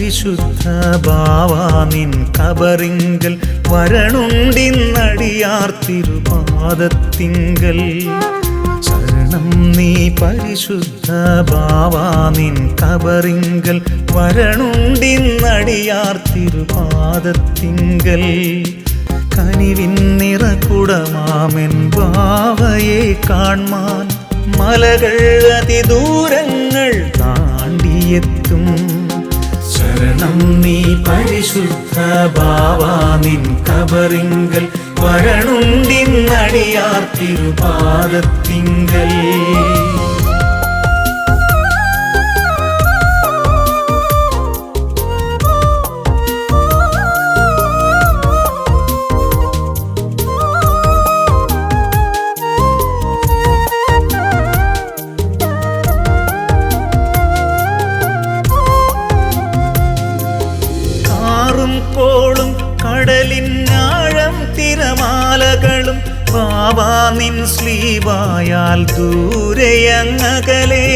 പരിശുദ്ധ ബാവാ നിൻ കബറിങ്കൽ വരണുണ്ടിന്നടിയാർ തിരുപാദത്തിങ്കൽ. ശരണം നീ പരിശുദ്ധ ബാവാ നിൻ കബറിങ്കൽ വരണുണ്ടിന്നടിയാർ തിരുപാദത്തിങ്കൽ. കനിവിൻ നിറകുടമാമെൻ ബാവയെ കാൺമാൻ മലകൾ അതിദൂരങ്ങൾ താണ്ടിയെത്തും. ശരണം നീ പരിശുദ്ധ ബാവാ നിൻ കബറിങ്കൽ വരണുണ്ടിന്നടിയാർ തിരുപാദത്തിങ്കൽ. കോളും കടലിനാഴം തിരമാലകളും ബാവാ നിൻ സ്ലീവായാൽ ദൂരെയങ്ങകലേ.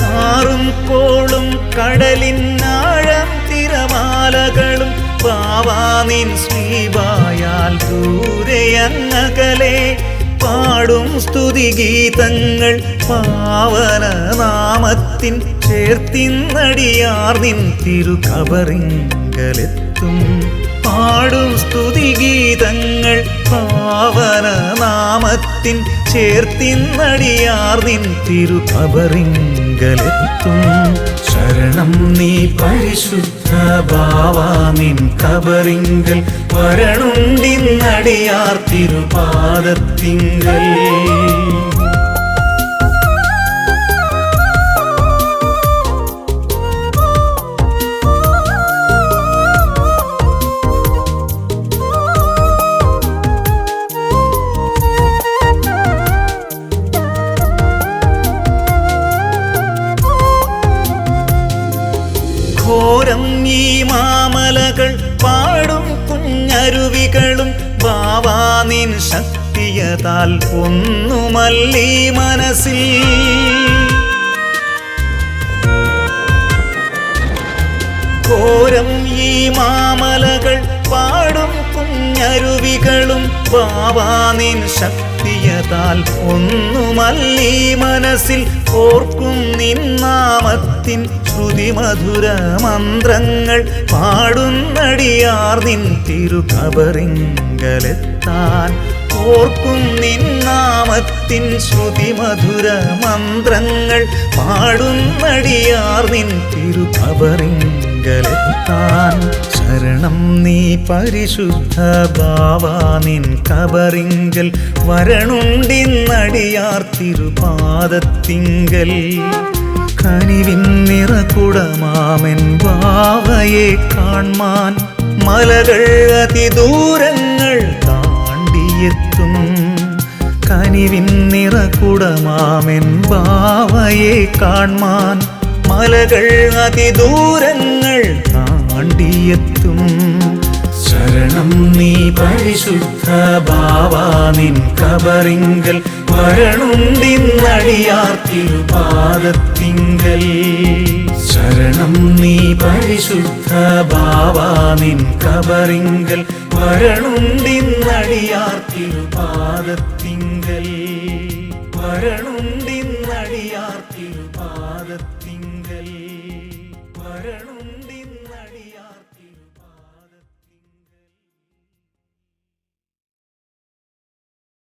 കാറും കോളും കടലിനാഴം തിരമാലകളും ബാവാ നിൻ സ്ലീവായാൽ ദൂരെയങ്ങകലേ. പാടും സ്തുതിഗീതങ്ങൾ പാവനനാമത്തിൻ ചേർത്തിന്നടിയാർ നിൻ തിരുകബറിങ്കലെത്തും. പാടും സ്തുതിഗീതങ്ങൾ പാവനനാമത്തിൻ ചേർത്തിന്നടിയാർ നിൻ തിരുകബറിങ്കലെത്തും. ശരണം നീ പരിശുദ്ധ ബാവാ നിൻ കബറിങ്കൽ വരണുണ്ടിന്നടിയാർ തിരുപാദത്തിങ്കൽ. ഘോരം ഈ മാമലകൾ പാടും കുഞ്ഞരുവികളും ബാവാ നിൻ ശക്തിയതാൽ ഒന്നുമല്ലീ മനസ്സിൽ. ഘോരം ഈ മാമലകൾ പാടും കുഞ്ഞരുവികളും ബാവാ നിൻ ശക്തിയതാൽ ഒന്നുമല്ലീ മനസ്സിൽ. ഓർക്കും നിൻ നാമത്തിൻ ശ്രുതിമധുര മന്ത്രങ്ങൾ പാടുന്നടിയാർ നിൻ തിരുകബറിങ്കലെത്താൻ. ഓർക്കും നിൻ നാമത്തിൻ ശ്രുതിമധുര മന്ത്രങ്ങൾ പാടുന്നടിയാർ നിൻ തിരുകബറിങ്കലെത്താൻ. ശരണം നീ പരിശുദ്ധ ബാവാ നിൻ കബറിങ്കൽ വരണുണ്ടിന്നടിയാർ തിരുപാദത്തിങ്കൽ. കനിവിൻ നിറകുടമാമെൻ ബാവയെ കാൺമാൻ മലകൾ അതിദൂരങ്ങൾ താണ്ടിയെത്തും. കനിവിൻ നിറകുടമാമെൻ ബാവയെ കാൺമാൻ മലകൾ അതിദൂരങ്ങൾ താണ്ടിയെത്തും. ശരണം നീ പരിശുദ്ധ ബാവാ നിൻ കബറിങ്കൽ വരണുണ്ടിന്നടിയാർ തിരുപാദത്തിങ്കൽ. ശരണം നീ പരിശുദ്ധ ബാവാ നിൻ കബറിങ്കൽ വരണുണ്ടിന്നടിയാർ തിരുപാദത്തിങ്കൽ. വരണുണ്ടിന്നടിയാർ തിരുപാദത്തിങ്കൽ. വരണുണ്ടി